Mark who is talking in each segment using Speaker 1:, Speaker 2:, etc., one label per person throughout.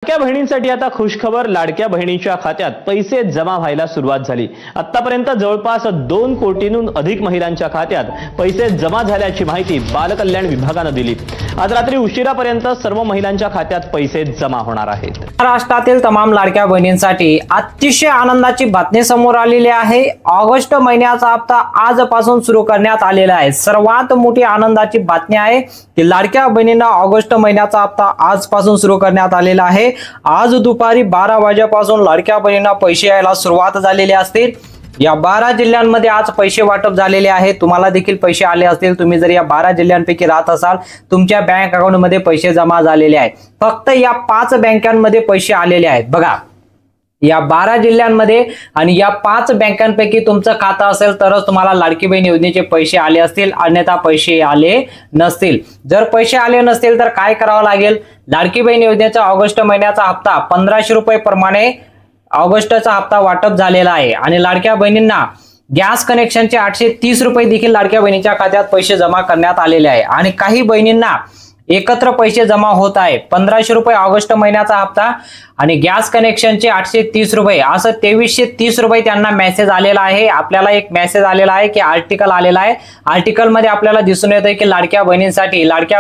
Speaker 1: लाडक्या बहिणींसाठी आता खुशखबर. लाडक्या बहिणींच्या खात्यात पैसे जमा व्हायला सुरुवात झाली. आतापर्यंत जवळपास 2 कोटींहून अधिक महिलांच्या खात्यात पैसे जमा झाल्याची माहिती बालकल्याण विभागाने दिली. आज रात्री उशिरापर्यंत सर्व महिलांच्या खात्यात पैसे जमा होणार आहेत.
Speaker 2: महाराष्ट्रातील तमाम लाडक्या बहिणींसाठी अतिशय आनंदाची बातमी समोर आलेली आहे. ऑगस्ट महिन्याचा हप्ता आजपासून सुरू करण्यात आलेला आहे. सर्वात मोठी आनंदाची बातमी आहे की लाडक्या बहिणींना ऑगस्ट महिन्याचा हप्ता आजपासून सुरू करण्यात आलेला आहे. आज दुपारी 12 वाजेपासून लाडक्या बहिणींना पैसे यायला सुरुवात झालेली असतील. या 12 जिल्ह्यांमध्ये आज पैसे वाटप झालेले आहे. तुम्हाला देखील पैसे आले असतील. तुम्ही जर या 12 जिल्ह्यांपैकी राहत असाल, तुमच्या बँक अकाउंटमध्ये पैसे जमा झालेले आहेत. फक्त या 5 बँकांमध्ये पैसे आलेले आहेत. बघा, या 12 जिल्ह्यांमध्ये आणि या 5 बँकांपैकी तुमचं खातं असेल तरच तुम्हाला लाडकी बहीण योजनेचे पैसे आले असतील, अन्यथा पैसे आले नसतील. जर पैसे आले नसतील तर काय करावं लागेल? लाडकी बहीण योजनेचा ऑगस्ट महिन्याचा हप्ता 1500 रुपये प्रमाणे ऑगस्टचा हप्ता वाटप झालेला आहे. आणि लाडक्या बहिणींना गॅस कनेक्शनचे 830 रुपये देखील लाडक्या बहिणीच्या खात्यात पैसे जमा करण्यात आलेले आहे. आणि काही बहिणींना एकत्र पैसे जमा होत आहे. 1500 रुपये ऑगस्ट महिन्याचा हप्ता आणि गॅस कनेक्शनचे 830 रुपये, असं 2330 रुपये त्यांना मेसेज आलेला आहे. आपल्याला एक मेसेज आलेला आहे की आर्टिकल आलेला आहे. आर्टिकल मध्ये आपल्याला दिसून येतं की लाडक्या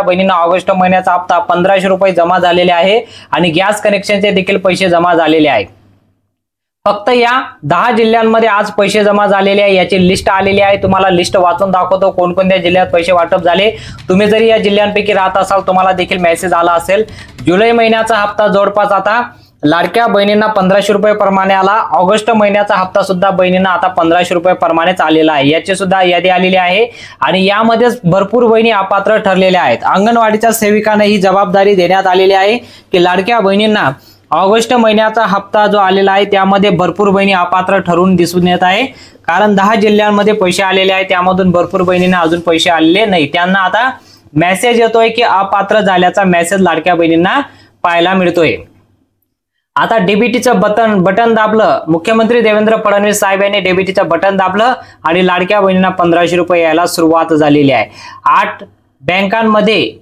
Speaker 2: बहिणींना ऑगस्ट महिन्याचा हप्ता 1500 रुपये जमा झालेले आहे आणि गॅस कनेक्शनचे देखील पैसे जमा झालेले आहेत. फक्त या 10 जिल्ह्यांमध्ये आज पैसे जमा झालेले आहे. याची लिस्ट आलेली आहे. तुम्हाला लिस्ट वाचून दाखवतो कोणकोणत्या जिल्ह्यात पैसे वाटप झाले. तुम्ही जरी या जिल्ह्यांपैकी राहत असाल, तुम्हाला देखील मेसेज आला असेल. जुलै महिन्याचा हप्ता जवळपास आता लाडक्या बहिणींना 1500 रुपये प्रमाणे आला. ऑगस्ट महिन्याचा हप्ता सुद्धा बहिणींना आता 1500 रुपये प्रमाणेच आलेला आहे. याची सुद्धा यादी आलेली आहे. आणि यामध्येच भरपूर बहिणी अपात्र ठरलेल्या आहेत. अंगणवाडीच्या सेविकांना ही जबाबदारी देण्यात आलेली आहे की लाडक्या बहिणींना ऑगस्ट महिन्याचा हप्ता जो आलेला आहे त्यामध्ये भरपूर बहिणी अपात्र ठरून दिसून येत आहे. कारण 10 जिल्ह्यांमध्ये पैसे आलेले आहेत, त्यामधून भरपूर बहिणींना अजून पैसे आलेले नाही. त्यांना आता मेसेज येतोय की अपात्र झाल्याचा मेसेज लाडक्या बहिणींना पाहायला मिळतोय. आता डीबीटीचं बटन दाबलं. मुख्यमंत्री देवेंद्र फडणवीस साहेब यांनी डीबीटीचं बटन दाबलं आणि लाडक्या बहिणींना 1500 रुपये यायला सुरुवात झालेली आहे. 8 बँकांमध्ये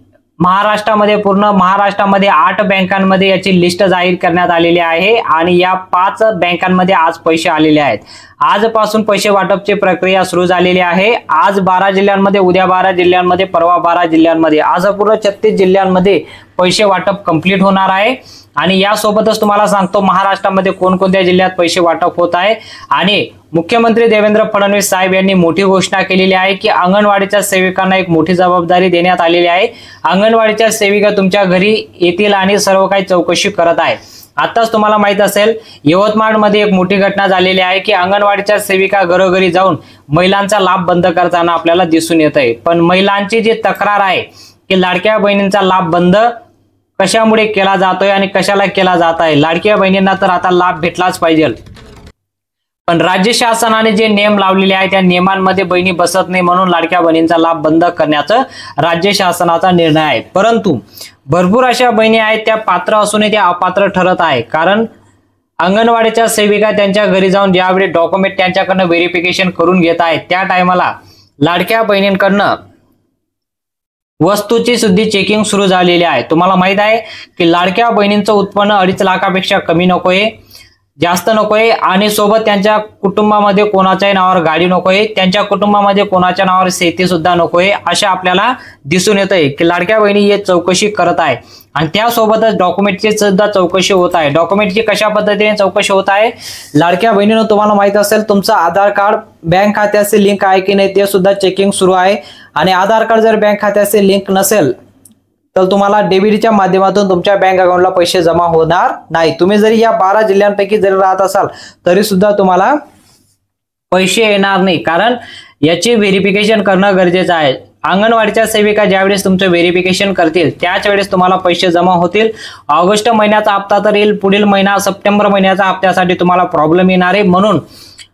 Speaker 2: पूर्ण महाराष्ट्रामध्ये 8 बँकांमध्ये याची लिस्ट जाहीर करण्यात आलेली आहे. आणि या 5 बँकांमध्ये आज पैसे आलेले आहेत. आजपासून पैसे वाटपची प्रक्रिया सुरू झालेली आहे. आज 12 जिल्ह्यांमध्ये, उद्या 12 जिल्ह्यांमध्ये, परवा 12 जिल्ह्यांमध्ये, आज पूर्ण 36 जिल्ह्यांमध्ये पैसे वाटप कंप्लीट होणार आहे. आणि यासोबतच तुम्हाला सांगतो महाराष्ट्रामध्ये कोणकोणत्या जिल्ह्यात पैसे वाटप होत आहे. आणि मुख्यमंत्री देवेंद्र फडणवीस साहेब यांनी मोठी घोषणा केलेली आहे की अंगणवाडीच्या सेविकांना एक मोठी जबाबदारी देण्यात आलेली आहे. अंगणवाडीच्या सेविका तुमच्या घरी येतील आणि सर्व काही चौकशी करत आहेत. आताच तुम्हाला माहित असेल, यवतमाळमध्ये एक मोठी घटना झालेली आहे की अंगणवाडीच्या सेविका घरोघरी जाऊन महिलांचा लाभ बंद करताना आपल्याला दिसून येत आहे. पण महिलांची जी तक्रार आहे की लाडक्या बहिणींचा लाभ बंद कशामुळे केला जातोय आणि कशाला केला जात आहे. लाडक्या बहिणींना तर आता लाभ भेटलाच पाहिजे, पण राज्य शासनाने जे नियम लावलेले आहेत त्या नियमांमध्ये बहिणी बसत नाही, म्हणून लाडक्या बहिणींचा लाभ बंद करण्याचा राज्य शासनाचा निर्णय आहे. परंतु भरपूर अशा बहिणी आहेत त्या पात्र असूनही त्या अपात्र ठरत आहे. कारण अंगणवाडीच्या सेविका त्यांच्या घरी जाऊन ज्यावेळी डॉक्युमेंट त्यांच्याकडनं व्हेरिफिकेशन करून घेत आहेत, त्या टायमाला लाडक्या बहिणींकडनं वस्तूची सुद्धा चेकिंग सुरू झालेली आहे. तुम्हाला माहित आहे की लाडक्या बहिणींचं उत्पन्न 2.5 लाखापेक्षा कमी नकोय, जास्त नकोय. आणि सोबत त्यांच्या कुटुंबामध्ये कोणाच्याही नावावर गाडी नकोय, त्यांच्या कुटुंबामध्ये कोणाच्या नावावर शेती सुद्धा नकोय. अशा आपल्याला दिसून येत आहे की लाडक्या बहिणी हे चौकशी करत आहे. आणि त्यासोबतच डॉक्युमेंटची सुद्धा चौकशी होत आहे. डॉक्युमेंटची कशा पद्धतीने चौकशी होत आहे? लाडक्या बहिणीनं तुम्हाला माहित असेल तुमचं आधार कार्ड बँक खात्याचे लिंक आहे की नाही ते सुद्धा चेकिंग सुरू आहे. आणि आधार कार्ड जर बँक खात्याचे लिंक नसेल तर तुम्हाला डीबीटीच्या माध्यमातून तुमच्या बँक अकाउंटला पैसे जमा होणार नाही. तुम्ही जरी या 12 जिल्ह्यांपैकी जरी राहत असाल तरी सुद्धा तुम्हाला पैसे येणार नाही. कारण याचे व्हेरिफिकेशन करणं गरजेचं आहे. अंगणवाडीच्या सेविका ज्यावेळेस तुमचं व्हेरिफिकेशन करतील त्याच वेळेस तुम्हाला पैसे जमा होतील. ऑगस्ट महिन्याचा हप्ता तर येईल, पुढील महिना सप्टेंबर महिन्याच्या हप्त्यासाठी तुम्हाला प्रॉब्लेम येणार आहे. म्हणून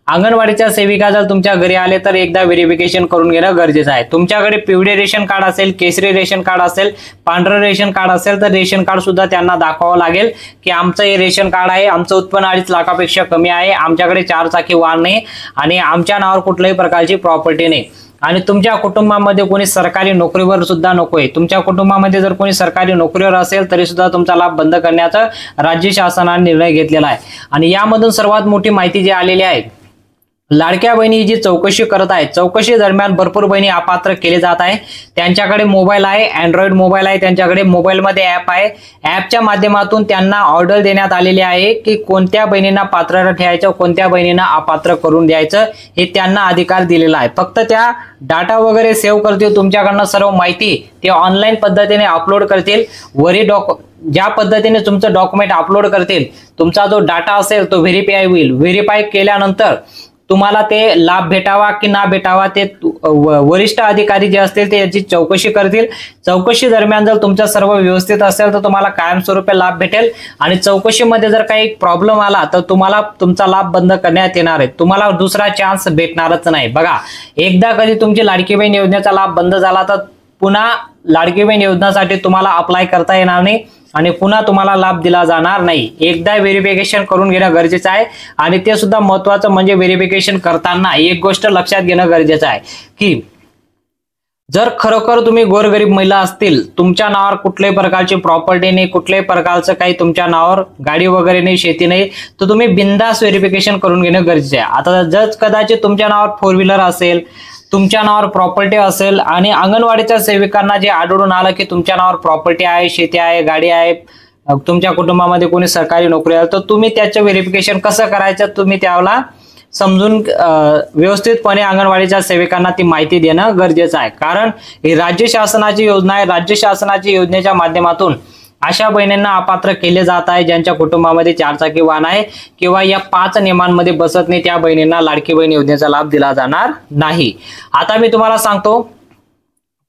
Speaker 2: अंगणवाडीच्या सेविका जर तुमच्या घरी आले तर एकदा व्हेरिफिकेशन करून घेणं गरजेचं आहे. तुमच्याकडे पिवळे रेशन कार्ड असेल, केसरी रेशन कार्ड असेल, पांढरं रेशन कार्ड असेल तर रेशन कार्ड सुद्धा त्यांना दाखवावं लागेल की आमचं हे रेशन कार्ड आहे, आमचं उत्पन्न 2.5 लाखापेक्षा कमी आहे, आमच्याकडे 4 चाकी वाहन नाही आणि आमच्या नावावर कुठल्याही प्रकारची प्रॉपर्टी नाही. आणि तुमच्या कुटुंबामध्ये कोणी सरकारी नोकरीवर सुद्धा नकोय, तुमच्या कुटुंबामध्ये जर कोणी सरकारी नोकरीवर असेल तरी सुद्धा तुमचा लाभ बंद करण्याचा राज्य शासनाने निर्णय घेतलेला आहे। आणि यामधून सर्वात मोठी माहिती जी आलेली आहे, लाडक्या बहिणी जी चौकशी करत आहे, चौकशी दरम्यान भरपूर बहिणी अपात्र केले जात आहे। त्यांच्याकडे मोबाईल आहे, अँड्रॉइड मोबाईल आहे, त्यांच्याकडे मोबाईलमध्ये ॲप आहे, ॲपच्या माध्यमातून त्यांना ऑर्डर देण्यात आलेली आहे की कोणत्या बहिणींना पात्र ठेवायचं, कोणत्या बहिणींना अपात्र करून द्यायचं, हे त्यांना अधिकार दिलेला आहे। फक्त त्या डाटा वगैरे सेव्ह करतील, तुमच्याकडनं सर्व माहिती ते ऑनलाईन पद्धतीने अपलोड करतील। ज्या पद्धतीने तुमचं डॉक्युमेंट अपलोड करतील, तुमचा जो डाटा असेल तो व्हेरीफाय होईल। व्हेरीफाय केल्यानंतर तुम्हाला ते लाभ भेटावा की ना भेटावा ते वरिष्ठ अधिकारी जे असतील ते याची चौकशी करतील। चौकशी दरम्यान जर तुमचं सर्व व्यवस्थित असेल तर तुम्हाला कायमस्वरूपी लाभ भेटेल, आणि चौकशीमध्ये जर काही प्रॉब्लेम आला तर तुम्हाला तुमचा लाभ बंद करण्यात येणार आहे, तुम्हाला दुसरा चान्स भेटणारच नाही। बघा, एकदा कधी तुमची लाडकी बहीण योजनेचा लाभ बंद झाला तर पुन्हा लाडकी बहीण योजनेसाठी तुम्हाला अप्लाय करता येणार नाही आणि पुन्हा तुम्हाला लाभ दिला जाणार नाही। एकदा व्हेरिफिकेशन करून घेणं गरजेचं आहे, आणि ते सुद्धा महत्त्वाचं म्हणजे व्हेरिफिकेशन करताना एक गोष्ट लक्षात घेणं गरजेचं आहे की जर खरोखर तुम्ही गोरगरीब महिला असतील, तुमच्या नावावर कुठल्याही प्रकारची प्रॉपर्टी नाही, कुठल्याही प्रकारचं काही तुमच्या नावावर गाडी वगैरे नाही, शेती नाही, तर तुम्ही बिनधास्त व्हेरिफिकेशन करून घेणं गरजेचं आहे। आता जर कदाचित तुमच्या नावावर 4 व्हीलर असेल, तुमच्या नावावर प्रॉपर्टी असेल आणि अंगणवाडीच्या सेविकांना जे आढळून आलं की तुमच्या नावावर प्रॉपर्टी आहे, शेती आहे, गाडी आहे, तुमच्या कुटुंबामध्ये कोणी सरकारी नोकरी आहे, तर तुम्ही त्याचं व्हेरिफिकेशन कसं करायचं तुम्ही त्याला समजून व्यवस्थितपणे अंगणवाडीच्या सेविकांना ती माहिती देणं गरजेचं आहे। कारण ही राज्य शासनाची योजना आहे, राज्य शासनाची योजनेच्या माध्यमातून अशा बहिणींना अपात्र केले जात आहे ज्यांच्या कुटुंबामध्ये 4 चाकी वाहन आहे किंवा या 5 नियमांमध्ये बसत नाही, त्या बहिणींना लाडकी बहीण योजनेचा लाभ दिला जाणार नाही। आता मी तुम्हाला सांगतो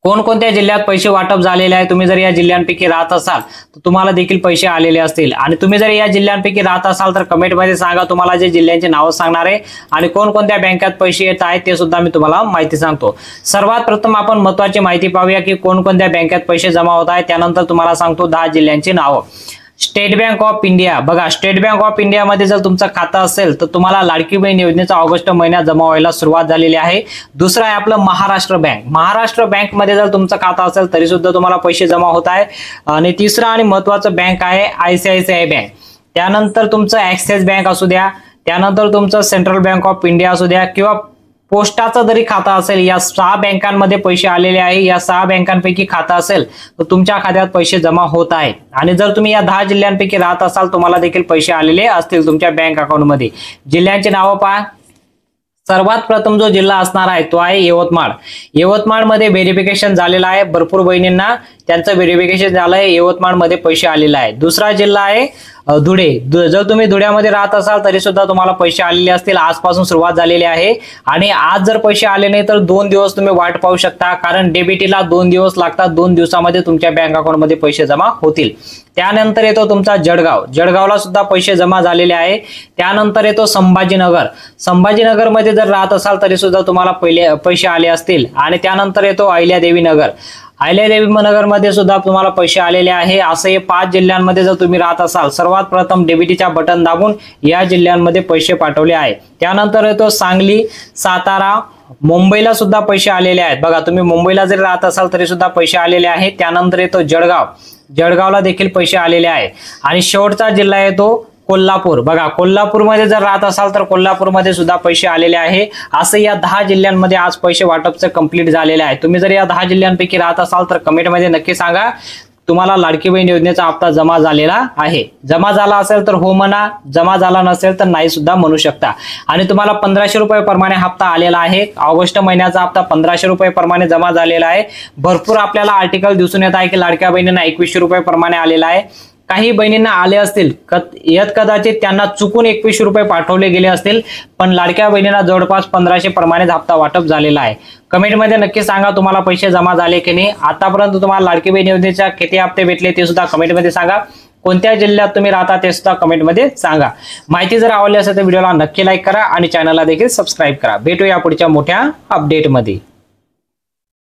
Speaker 2: कोणकोणत्या जिल्ह्यात पैसे वाटप झालेले आहे। तुम्ही जर या जिल्ह्यांपैकी राहत असाल तर तुम्हाला देखील पैसे आलेले असतील, आणि तुम्ही जर या जिल्ह्यांपैकी राहत असाल तर कमेंटमध्ये सांगा, तुम्हाला जे जिल्ह्यांची नावं सांगणार आहे आणि कोणकोणत्या बँकेत पैसे येत आहेत ते सुद्धा मी तुम्हाला माहिती सांगतो। सर्वात प्रथम आपण महत्त्वाची माहिती पाहूया की कोणकोणत्या बँकेत पैसे जमा होत आहेत, त्यानंतर तुम्हाला सांगतो 10 जिल्ह्यांची नावं। स्टेट बँक ऑफ इंडिया, बघा स्टेट बँक ऑफ इंडिया मध्ये जर तुमचं खातं असेल तर तुम्हाला लाडकी बहीण योजनेचा ऑगस्ट महिन्यात जमा व्हायला सुरुवात झालेली आहे। दुसरं आहे आपलं महाराष्ट्र बँक, महाराष्ट्र बँक मध्ये जर तुमचं खातं असेल तरी सुद्धा तुम्हाला पैसे जमा होत आहे। आणि तिसरं आणि महत्त्वाचं बँक आहे ICICI बँक, त्यानंतर तुमचं ॲक्सिस बँक असू द्या, त्यानंतर तुमचं सेंट्रल बँक ऑफ इंडिया असू द्या किंवा पोस्टाचं जरी खातं असेल, या 6 बँकांमध्ये पैसे आलेले आहे। या 6 बँकांपैकी खातं असेल तर तुमच्या खात्यात पैसे जमा होत आहेत, आणि जर तुम्ही या 10 जिल्ह्यांपैकी राहत असाल तुम्हाला देखील पैसे आलेले असतील तुमच्या बँक अकाउंटमध्ये। जिल्ह्यांची नावं पहा। सर्वात प्रथम जो जिल्हा असणार आहे तो आहे यवतमाळ। यवतमाळमध्ये व्हेरिफिकेशन झालेलं आहे, भरपूर बहिणींना त्यांचं व्हेरिफिकेशन झालंय, यवतमाळमध्ये पैसे आलेले आहे। दुसरा जिल्हा आहे धुळे। जर तुम्ही धुळ्यामध्ये राहत असाल तरी सुद्धा तुम्हाला पैसे आलेले असतील, आजपासून सुरुवात झालेली आहे। आणि आज जर पैसे आले नाही तर 2 दिवस तुम्ही वाट पाहू शकता, कारण डेबिटीला 2 दिवस लागतात, 2 दिवसामध्ये तुमच्या बँक अकाउंटमध्ये पैसे जमा होतील। त्यानंतर येतो तुमचा जळगाव, जळगावला सुद्धा पैसे जमा झालेले आहे। त्यानंतर येतो संभाजीनगर, संभाजीनगरमध्ये जर राहत असाल तरी सुद्धा तुम्हाला पहिले पैसे आले असतील। आणि त्यानंतर येतो अहिल्यादेवी नगर, अहिल्यादेवी नगरमध्ये सुद्धा तुम्हाला पैसे आलेले आहे। असे हे 5 जिल्ह्यांमध्ये जर तुम्ही राहत असाल सर्वात प्रथम डेबिटीचा बटन दाबून या जिल्ह्यांमध्ये पैसे पाठवले आहे। त्यानंतर येतो सांगली, सातारा, मुंबईला सुद्धा पैसे आलेले आहेत। बघा तुम्ही मुंबईला जरी राहत असाल तरी सुद्धा पैसे आलेले आहेत। त्यानंतर येतो जळगाव, जळगावला देखील पैसे आलेले आहे। आणि शेवटचा जिल्हा येतो कोल्हापूर, बघा कोल्हापूरमध्ये जर राहत असाल तर कोल्हापूरमध्ये सुद्धा पैसे आलेले आहे। असं या 10 जिल्ह्यांमध्ये आज पैसे वाटपचं कंप्लीट झालेले आहे। तुम्ही जर या 10 जिल्ह्यांपैकी राहत असाल तर कमेंटमध्ये नक्की सांगा तुम्हाला लाडकी बहीण योजनेचा हप्ता जमा झालेला आहे। जमा झाला असेल तर हो म्हणा, जमा झाला नसेल तर नाही सुद्धा म्हणू शकता। आणि तुम्हाला 1500 रुपये प्रमाणे हप्ता आलेला आहे। ऑगस्ट महिन्याचा हप्ता 1500 रुपये प्रमाणे जमा झालेला आहे। भरपूर आपल्याला आर्टिकल दिसून येत आहे की लाडक्या बहिणींना 2100 रुपये प्रमाणे आलेला आहे। काही बहिणींना आले असतील, कदाचित त्यांना चुकून 2100 रुपये पाठवले गेले असतील, पण लाडक्या बहिणींना जवळपास 1500 प्रमाणे हप्ता वाटप झालेला आहे। कमेंटमध्ये नक्की सांगा तुम्हाला पैसे जमा झाले की नाही। आतापर्यंत तुम्हाला लाडकी बहीण योजनेच्या किती हप्ते भेटले ते सुद्धा कमेंटमध्ये सांगा। कोणत्या जिल्ह्यात तुम्ही राहता ते सुद्धा कमेंटमध्ये सांगा। माहिती जर आवडली असेल तर व्हिडिओला नक्की लाईक करा आणि चॅनलला देखील सबस्क्राईब करा। भेटूया पुढच्या मोठ्या अपडेटमध्ये।